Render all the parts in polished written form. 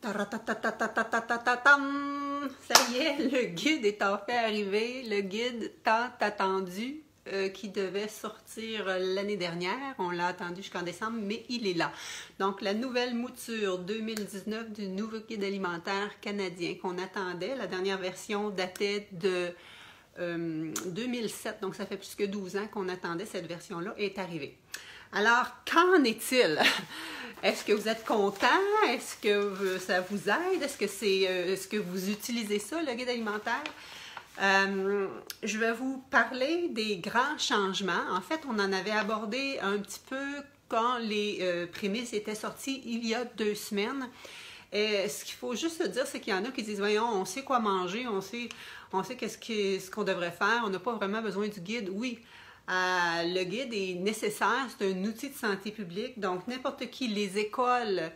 Taratatatatatatam. Ça y est, le guide est enfin arrivé, le guide tant attendu qui devait sortir l'année dernière. On l'a attendu jusqu'en décembre, mais il est là. Donc, la nouvelle mouture 2019 du nouveau guide alimentaire canadien qu'on attendait. La dernière version datait de 2007, donc ça fait plus que 12 ans qu'on attendait cette version-là, est arrivée. Alors, qu'en est-il? Est-ce que vous êtes content? Est-ce que ça vous aide? Est-ce que vous utilisez ça, le guide alimentaire? Je vais vous parler des grands changements. En fait, on en avait abordé un petit peu quand les prémices étaient sorties il y a 2 semaines. Ce qu'il faut juste se dire, c'est qu'il y en a qui disent « Voyons, on sait quoi manger, on sait ce qu'on devrait faire, on n'a pas vraiment besoin du guide. » Oui, le guide est nécessaire, c'est un outil de santé publique, donc n'importe qui, les écoles,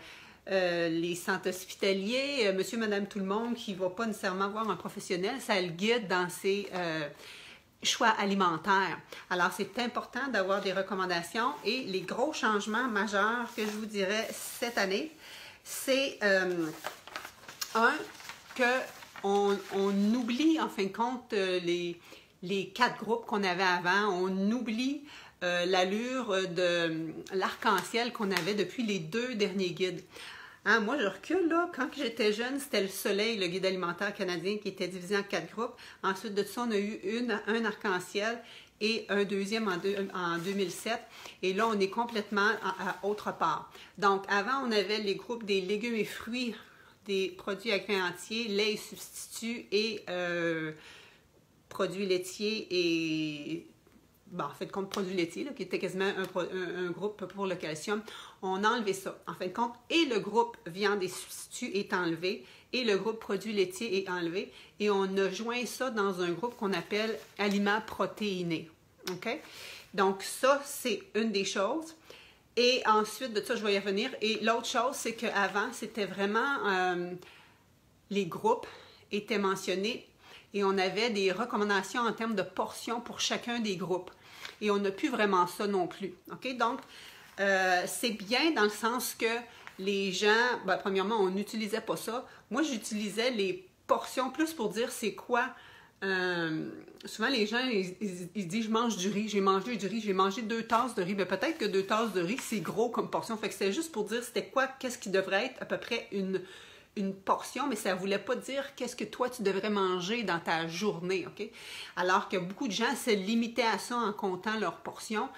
les centres hospitaliers, monsieur, madame, tout le monde qui ne va pas nécessairement voir un professionnel, ça le guide dans ses choix alimentaires. Alors, c'est important d'avoir des recommandations et les gros changements majeurs que je vous dirais cette année, c'est qu'on oublie en fin de compte les 4 groupes qu'on avait avant, on oublie l'allure de l'arc-en-ciel qu'on avait depuis les 2 derniers guides. Hein, moi, je recule, là, quand j'étais jeune, c'était le Soleil, le guide alimentaire canadien, qui était divisé en 4 groupes. Ensuite de ça, on a eu un arc-en-ciel et un deuxième en 2007. Et là, on est complètement à autre part. Donc, avant, on avait les groupes des légumes et fruits, des produits agricoles entiers, lait et substituts et produits laitiers et, en fait, compte produits laitiers, là, qui était quasiment un groupe pour le calcium. On a enlevé ça. En fin de compte, et le groupe viande et substituts est enlevé, et le groupe produits laitiers est enlevé, et on a joint ça dans un groupe qu'on appelle aliments protéinés. OK? Donc, ça, c'est une des choses. Et ensuite de ça, je vais y revenir. Et l'autre chose, c'est qu'avant, c'était vraiment les groupes étaient mentionnés et on avait des recommandations en termes de portions pour chacun des groupes. Et on n'a plus vraiment ça non plus. OK? Donc, c'est bien dans le sens que les gens, premièrement, on n'utilisait pas ça. Moi, j'utilisais les portions plus pour dire c'est quoi. Souvent, les gens, ils disent « je mange du riz, j'ai mangé du riz, j'ai mangé 2 tasses de riz. » Ben, peut-être que 2 tasses de riz, c'est gros comme portion. Fait que c'était juste pour dire c'était quoi, qu'est-ce qui devrait être à peu près une portion, mais ça ne voulait pas dire qu'est-ce que toi, tu devrais manger dans ta journée, OK? Alors que beaucoup de gens se limitaient à ça en comptant leurs portions.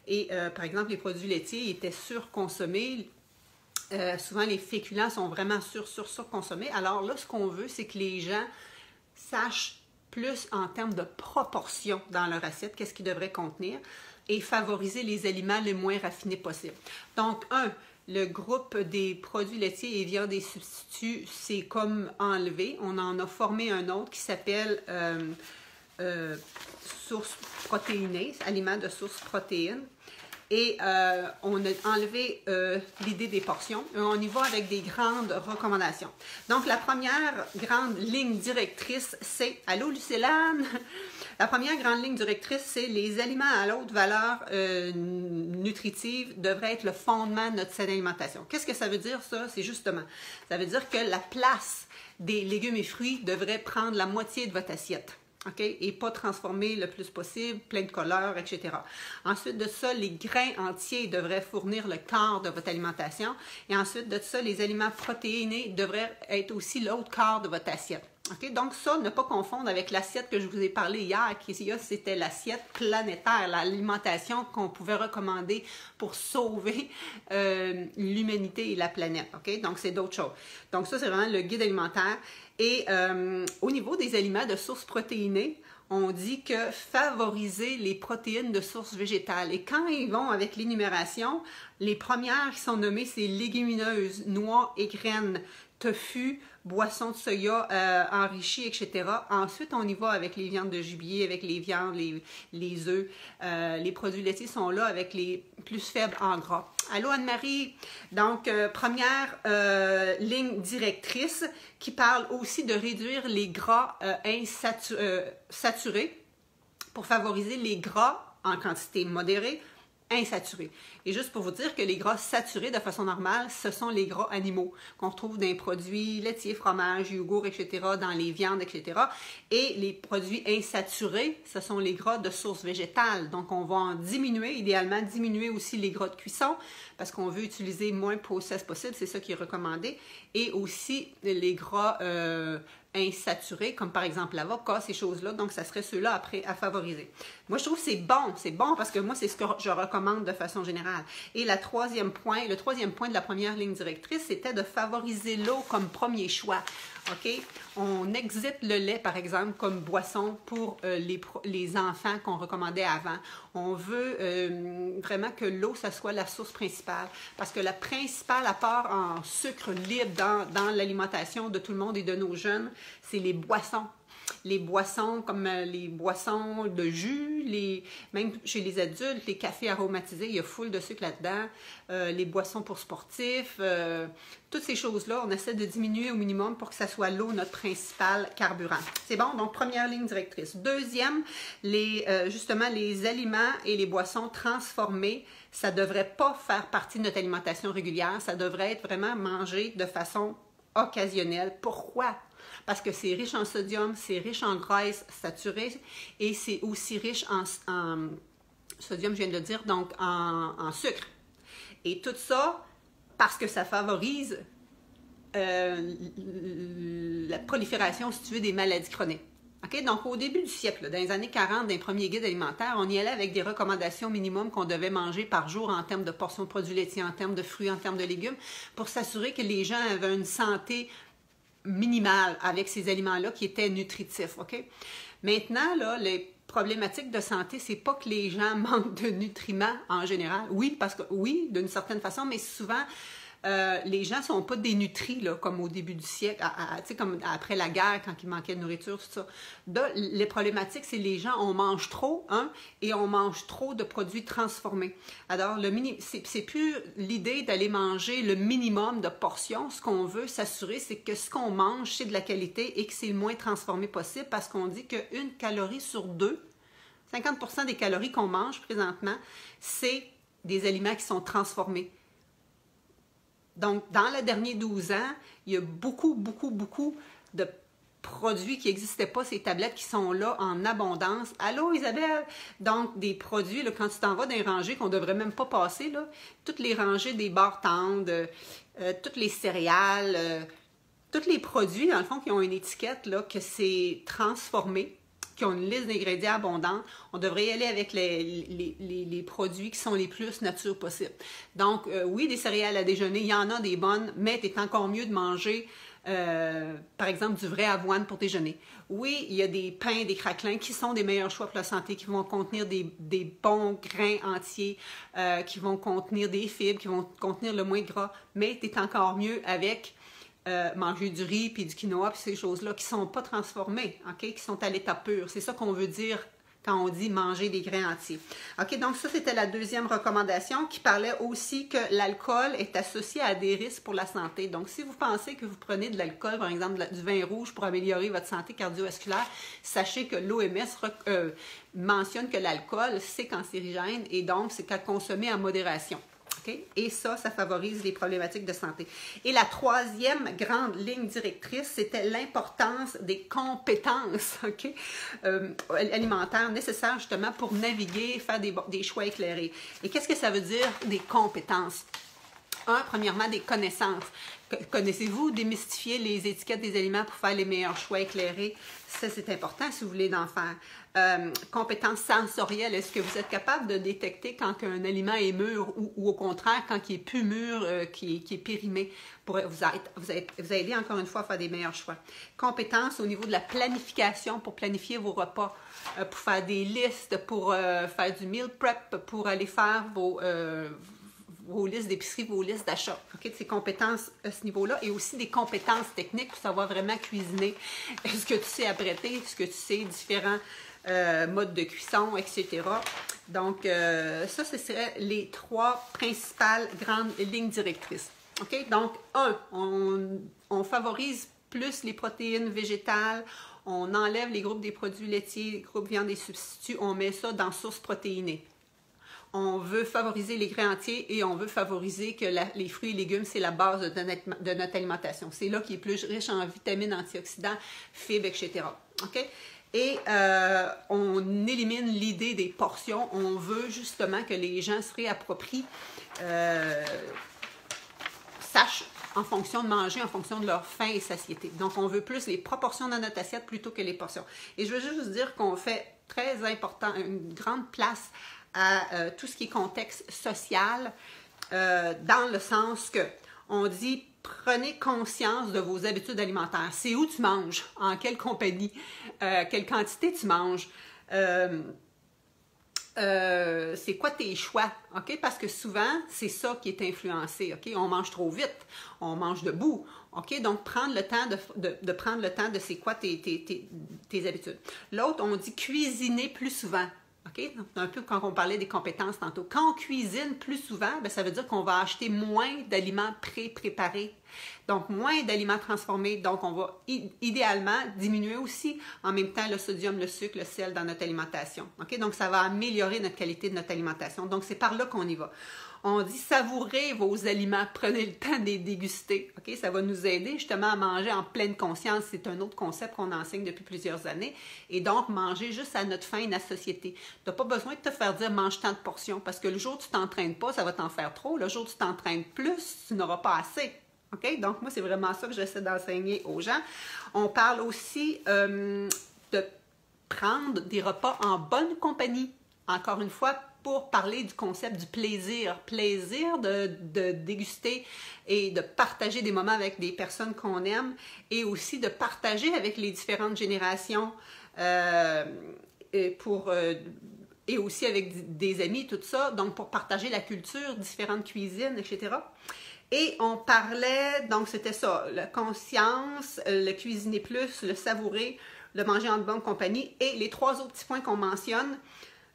Et, par exemple, les produits laitiers étaient surconsommés. Souvent, les féculents sont vraiment surconsommés. Alors là, ce qu'on veut, c'est que les gens sachent plus en termes de proportion dans leur assiette, qu'est-ce qu'ils devraient contenir, et favoriser les aliments les moins raffinés possibles. Donc, le groupe des produits laitiers et viande des substituts, c'est comme enlevé. On en a formé un autre qui s'appelle source protéinée, aliments de source protéine. Et on a enlevé l'idée des portions. On y va avec des grandes recommandations. Donc, la première grande ligne directrice, c'est... Allô, Lucélane? La première grande ligne directrice, c'est les aliments à haute valeur nutritive devraient être le fondement de notre saine alimentation. Qu'est-ce que ça veut dire, ça? C'est justement, ça veut dire que la place des légumes et fruits devrait prendre la moitié de votre assiette. OK? Et pas transformer le plus possible, plein de couleurs, etc. Ensuite de ça, les grains entiers devraient fournir le quart de votre alimentation. Et ensuite de ça, les aliments protéinés devraient être aussi l'autre quart de votre assiette. OK? Donc ça, ne pas confondre avec l'assiette que je vous ai parlé hier, qui c'était l'assiette planétaire, l'alimentation qu'on pouvait recommander pour sauver l'humanité et la planète. OK? Donc c'est d'autres choses. Donc ça, c'est vraiment le guide alimentaire. Et au niveau des aliments de source protéinée, on dit que favoriser les protéines de source végétale. Et quand ils vont avec l'énumération, les premières qui sont nommées, c'est légumineuses, noix et graines, tofu, boissons de soya enrichies, etc. Ensuite, on y va avec les viandes de gibier, avec les viandes, les œufs. Les produits laitiers sont là avec les plus faibles en gras. Allô Anne-Marie? Donc, première ligne directrice qui parle aussi de réduire les gras saturés pour favoriser les gras en quantité modérée, insaturés. Et juste pour vous dire que les gras saturés de façon normale, ce sont les gras animaux qu'on retrouve dans les produits laitiers, fromage, yogourt, etc., dans les viandes, etc. Et les produits insaturés, ce sont les gras de source végétale. Donc, on va en diminuer, idéalement diminuer aussi les gras de cuisson parce qu'on veut utiliser moins process possible, c'est ça qui est recommandé. Et aussi les gras insaturés, comme par exemple l'avocat, ces choses-là. Donc, ça serait ceux-là après à favoriser. Moi, je trouve que c'est bon parce que moi, c'est ce que je recommande de façon générale. Et le troisième point de la première ligne directrice, c'était de favoriser l'eau comme premier choix. OK? On exit le lait, par exemple, comme boisson pour les enfants qu'on recommandait avant. On veut vraiment que l'eau, ça soit la source principale. Parce que la principale apport en sucre libre dans l'alimentation de tout le monde et de nos jeunes, c'est les boissons. Les boissons comme les boissons de jus, même chez les adultes, les cafés aromatisés, il y a full de sucre là-dedans, les boissons pour sportifs, toutes ces choses-là, on essaie de diminuer au minimum pour que ça soit l'eau notre principal carburant. C'est bon? Donc, première ligne directrice. Deuxième, justement, les aliments et les boissons transformées, ça ne devrait pas faire partie de notre alimentation régulière, ça devrait être vraiment mangé de façon occasionnelle. Pourquoi? Parce que c'est riche en sodium, c'est riche en graisse saturée et c'est aussi riche en sodium, je viens de le dire, donc en sucre. Et tout ça, parce que ça favorise la prolifération, si tu veux, des maladies chroniques. Okay? Donc, au début du siècle, dans les années 40, dans les premiers guides alimentaires, on y allait avec des recommandations minimum qu'on devait manger par jour en termes de portions de produits laitiers, en termes de fruits, en termes de légumes, pour s'assurer que les gens avaient une santé minimale avec ces aliments-là qui étaient nutritifs, OK? Maintenant, là, les problématiques de santé, c'est pas que les gens manquent de nutriments en général. Oui, parce que oui, d'une certaine façon, mais souvent, les gens ne sont pas dénutris, là, comme au début du siècle, tu sais, comme après la guerre, quand il manquait de nourriture, tout ça. Les problématiques, c'est les gens, on mange trop, et on mange trop de produits transformés. Alors, c'est plus l'idée d'aller manger le minimum de portions. Ce qu'on veut s'assurer, c'est que ce qu'on mange, c'est de la qualité et que c'est le moins transformé possible parce qu'on dit qu'une calorie sur deux, 50% des calories qu'on mange présentement, c'est des aliments qui sont transformés. Donc, dans les derniers 12 ans, il y a beaucoup de produits qui n'existaient pas, ces tablettes qui sont là en abondance. Allô, Isabelle? Donc, des produits, là, quand tu t'en vas dans les rangées qu'on ne devrait même pas passer, là, toutes les rangées des barres tendres, toutes les céréales, tous les produits, dans le fond, qui ont une étiquette, là, que c'est transformé, qui ont une liste d'ingrédients abondante, on devrait y aller avec les produits qui sont les plus nature possible. Donc, oui, des céréales à déjeuner, il y en a des bonnes, mais c'est encore mieux de manger, par exemple, du vrai avoine pour déjeuner. Oui, il y a des pains, des craquelins qui sont des meilleurs choix pour la santé, qui vont contenir des bons grains entiers, qui vont contenir des fibres, qui vont contenir le moins de gras, mais c'est encore mieux avec manger du riz puis du quinoa puis ces choses-là qui ne sont pas transformées, okay? Qui sont à l'état pur. C'est ça qu'on veut dire quand on dit manger des grains entiers. OK, donc ça, c'était la deuxième recommandation qui parlait aussi que l'alcool est associé à des risques pour la santé. Donc, si vous pensez que vous prenez de l'alcool, par exemple du vin rouge pour améliorer votre santé cardiovasculaire, sachez que l'OMS mentionne que l'alcool, c'est cancérigène et donc c'est qu'à consommer en modération. Okay? Et ça favorise les problématiques de santé. Et la troisième grande ligne directrice, c'était l'importance des compétences alimentaires nécessaires justement pour naviguer, faire des choix éclairés. Et qu'est-ce que ça veut dire des compétences? Premièrement, des connaissances. Connaissez-vous démystifier les étiquettes des aliments pour faire les meilleurs choix éclairés? Ça, c'est important si vous voulez en faire. Compétences sensorielles. Est-ce que vous êtes capable de détecter quand un aliment est mûr ou au contraire, quand il est plus mûr, qui est périmé pour vous aider encore une fois à faire des meilleurs choix? Compétences au niveau de la planification pour planifier vos repas, pour faire des listes, pour faire du meal prep, pour aller faire vos listes d'épicerie, vos listes d'achat. Okay? Ces compétences à ce niveau-là et aussi des compétences techniques pour savoir vraiment cuisiner. Est-ce que tu sais apprêter? Est-ce que tu sais différents modes de cuisson, etc. Donc, ça, ce serait les trois principales grandes lignes directrices. Okay? Donc, on favorise plus les protéines végétales, on enlève les groupes des produits laitiers, les groupes viande et substituts, on met ça dans source protéinée. on veut favoriser les grains entiers et on veut favoriser que les fruits et légumes, c'est la base de notre alimentation. C'est là qui est plus riche en vitamines, antioxydants, fibres, etc. OK? Et on élimine l'idée des portions. On veut justement que les gens se réapproprient, sachent en fonction de manger, en fonction de leur faim et satiété. Donc, on veut plus les proportions dans notre assiette plutôt que les portions. Et je veux juste vous dire qu'on fait très important, une grande place à tout ce qui est contexte social, dans le sens que on dit prenez conscience de vos habitudes alimentaires. C'est où tu manges, en quelle compagnie, quelle quantité tu manges. C'est quoi tes choix, OK? Parce que souvent, c'est ça qui est influencé, OK? On mange trop vite, on mange debout, OK? Donc, prendre le temps de prendre le temps de c'est quoi tes habitudes. L'autre, on dit cuisiner plus souvent, OK? Donc, un peu quand on parlait des compétences tantôt. Quand on cuisine plus souvent, bien, ça veut dire qu'on va acheter moins d'aliments pré-préparés. Donc, moins d'aliments transformés. Donc, on va idéalement diminuer aussi en même temps le sodium, le sucre, le sel dans notre alimentation. OK? Donc, ça va améliorer notre qualité de notre alimentation. Donc, c'est par là qu'on y va. On dit savourez vos aliments, prenez le temps de les déguster. OK? Ça va nous aider justement à manger en pleine conscience. C'est un autre concept qu'on enseigne depuis plusieurs années. Et donc, manger juste à notre faim et notre satiété. Tu n'as pas besoin de te faire dire mange tant de portions parce que le jour où tu ne t'entraînes pas, ça va t'en faire trop. Le jour où tu t'entraînes plus, tu n'auras pas assez. OK? Donc, moi, c'est vraiment ça que j'essaie d'enseigner aux gens. On parle aussi de prendre des repas en bonne compagnie. Encore une fois, pour parler du concept du plaisir. Plaisir de déguster et de partager des moments avec des personnes qu'on aime et aussi de partager avec les différentes générations et aussi avec des amis, tout ça. Donc, pour partager la culture, différentes cuisines, etc. Et on parlait, donc c'était ça, la conscience, le cuisiner plus, le savourer, le manger en bonne compagnie et les 3 autres petits points qu'on mentionne.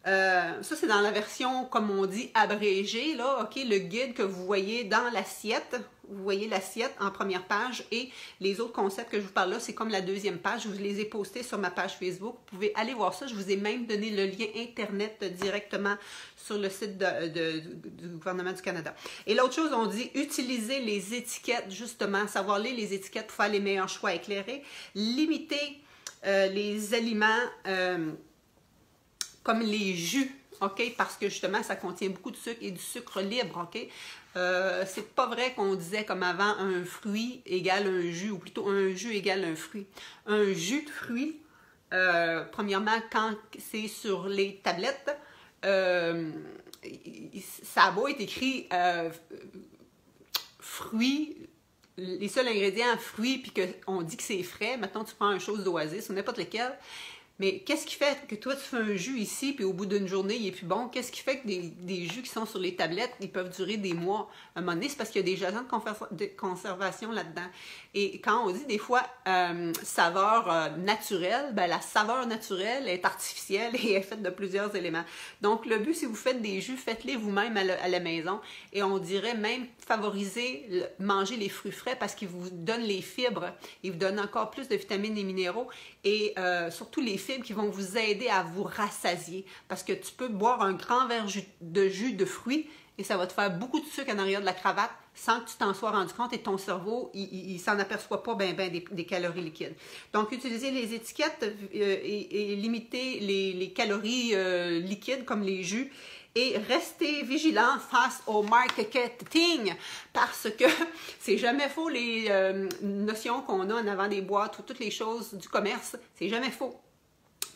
Ça, c'est dans la version, comme on dit, abrégée, là, OK, le guide que vous voyez dans l'assiette. Vous voyez l'assiette en première page et les autres concepts que je vous parle là, c'est comme la deuxième page. Je vous les ai postés sur ma page Facebook. Vous pouvez aller voir ça. Je vous ai même donné le lien Internet directement sur le site du gouvernement du Canada. Et l'autre chose, on dit utiliser les étiquettes, justement, savoir lire les étiquettes pour faire les meilleurs choix éclairés. Limiter les aliments comme les jus, OK? Parce que justement, ça contient beaucoup de sucre et du sucre libre, OK? C'est pas vrai qu'on disait comme avant, un fruit égale un jus, ou plutôt un jus égale un fruit. Un jus de fruit, premièrement, quand c'est sur les tablettes, ça a beau être écrit fruits, les seuls ingrédients fruits, puis qu'on dit que c'est frais. Maintenant, tu prends une chose d'Oasis ou n'importe lequel. Mais qu'est-ce qui fait que toi, tu fais un jus ici, puis au bout d'une journée, il est plus bon? Qu'est-ce qui fait que des jus qui sont sur les tablettes, ils peuvent durer des mois? À un moment donné, c'est parce qu'il y a des agents de conservation là-dedans. Et quand on dit des fois saveur naturelle, ben, la saveur naturelle est artificielle et est faite de plusieurs éléments. Donc, le but, si vous faites des jus, faites-les vous-même à la maison. Et on dirait même favoriser manger les fruits frais parce qu'ils vous donnent les fibres, ils vous donnent encore plus de vitamines et minéraux et surtout les fibres qui vont vous aider à vous rassasier. Parce que tu peux boire un grand verre de jus de fruits et ça va te faire beaucoup de sucre en arrière de la cravate sans que tu t'en sois rendu compte et ton cerveau, il s'en aperçoit pas bien des calories liquides. Donc, utilisez les étiquettes et limiter les calories liquides comme les jus. Et restez vigilants face au marketing parce que c'est jamais faux les notions qu'on a en avant des boîtes ou toutes les choses du commerce, c'est jamais faux.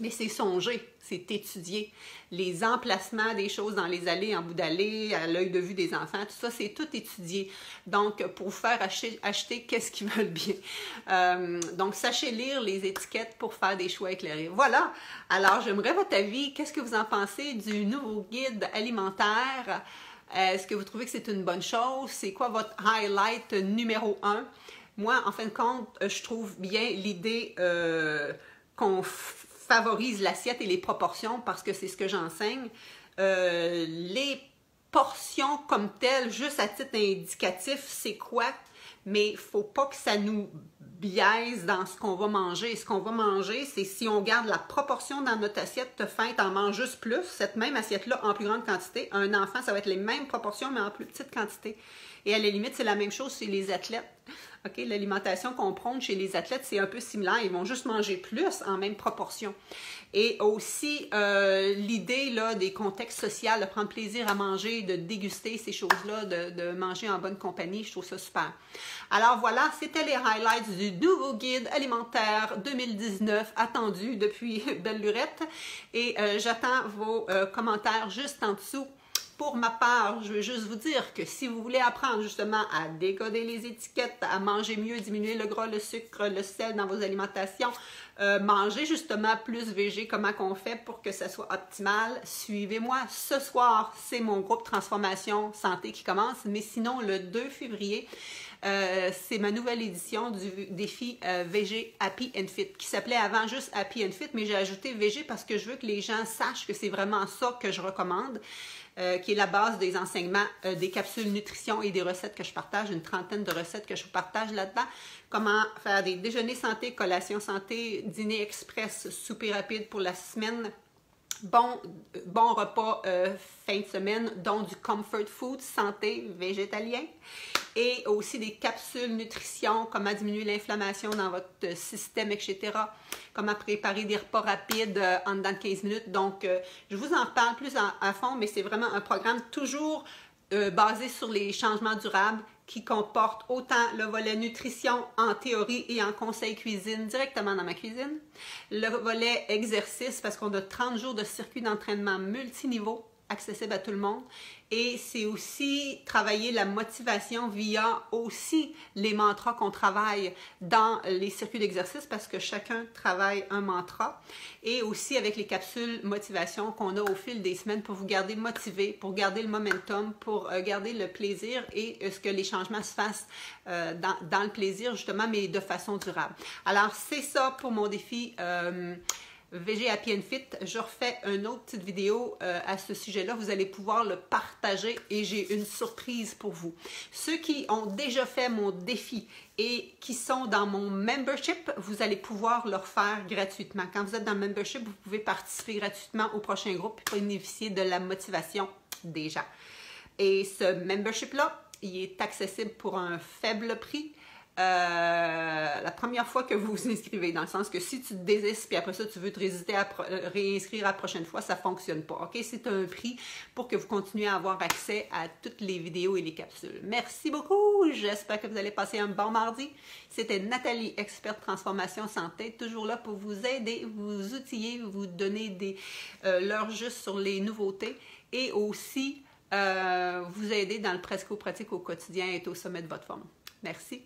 Mais c'est songer, c'est étudier. Les emplacements des choses dans les allées, en bout d'allée, à l'œil de vue des enfants, tout ça, c'est tout étudié. Donc, pour vous faire acheter qu'est-ce qu'ils veulent bien. Donc, sachez lire les étiquettes pour faire des choix éclairés. Voilà. Alors, j'aimerais votre avis. Qu'est-ce que vous en pensez du nouveau guide alimentaire? Est-ce que vous trouvez que c'est une bonne chose? C'est quoi votre highlight numéro 1? Moi, en fin de compte, je trouve bien l'idée qu'on favorise l'assiette et les proportions parce que c'est ce que j'enseigne. Les portions comme telles, juste à titre indicatif, c'est quoi? Mais il ne faut pas que ça nous biaise dans ce qu'on va manger. Ce qu'on va manger, c'est si on garde la proportion dans notre assiette, t'as faim, t'en manges juste plus, cette même assiette-là en plus grande quantité. Un enfant, ça va être les mêmes proportions, mais en plus petite quantité. Et à la limite, c'est la même chose chez les athlètes. Okay? L'alimentation qu'on prône chez les athlètes, c'est un peu similaire. Ils vont juste manger plus en même proportion. Et aussi, l'idée là, des contextes sociaux, de prendre plaisir à manger, de déguster ces choses-là, de manger en bonne compagnie, je trouve ça super. Alors voilà, c'était les highlights du nouveau guide alimentaire 2019 attendu depuis belle lurette. Et j'attends vos commentaires juste en dessous. Pour ma part, je veux juste vous dire que si vous voulez apprendre justement à décoder les étiquettes, à manger mieux, diminuer le gras, le sucre, le sel dans vos alimentations, manger justement plus végé, comment qu'on fait pour que ça soit optimal, suivez-moi. Ce soir, c'est mon groupe Transformation Santé qui commence, mais sinon le 2 février, c'est ma nouvelle édition du défi VG Happy and Fit, qui s'appelait avant juste Happy and Fit, mais j'ai ajouté VG parce que je veux que les gens sachent que c'est vraiment ça que je recommande. Qui est la base des enseignements, des capsules nutrition et des recettes que je partage, une trentaine de recettes que je partage là-dedans. Comment faire des déjeuners santé, collations santé, dîner express, souper rapide pour la semaine. Bon repas fin de semaine, dont du comfort food, santé, végétalien. Et aussi des capsules nutrition, comment diminuer l'inflammation dans votre système, etc. Comment préparer des repas rapides en dedans de 15 minutes. Donc, je vous en reparle plus à fond, mais c'est vraiment un programme toujours basé sur les changements durables qui comporte autant le volet nutrition en théorie et en conseil cuisine directement dans ma cuisine, le volet exercice parce qu'on a 30 jours de circuit d'entraînement multiniveau accessible à tout le monde. Et c'est aussi travailler la motivation via aussi les mantras qu'on travaille dans les circuits d'exercice parce que chacun travaille un mantra. Et aussi avec les capsules motivation qu'on a au fil des semaines pour vous garder motivé, pour garder le momentum, pour garder le plaisir et ce que les changements se fassent dans le plaisir justement, mais de façon durable. Alors c'est ça pour mon défi VG Happy and Fit. Je refais une autre petite vidéo à ce sujet-là. Vous allez pouvoir le partager et j'ai une surprise pour vous. Ceux qui ont déjà fait mon défi et qui sont dans mon membership, vous allez pouvoir le refaire gratuitement. Quand vous êtes dans le membership, vous pouvez participer gratuitement au prochain groupe et bénéficier de la motivation déjà. Et ce membership-là, il est accessible pour un faible prix. La première fois que vous vous inscrivez, dans le sens que si tu te désistes puis après ça tu veux te réinscrire la prochaine fois, ça ne fonctionne pas. Ok, c'est un prix pour que vous continuez à avoir accès à toutes les vidéos et les capsules. Merci beaucoup, j'espère que vous allez passer un bon mardi. C'était Nathalie, experte transformation santé, toujours là pour vous aider, vous outiller, vous donner l'heure juste sur les nouveautés et aussi vous aider dans le pratico-pratique au quotidien et être au sommet de votre forme. Merci.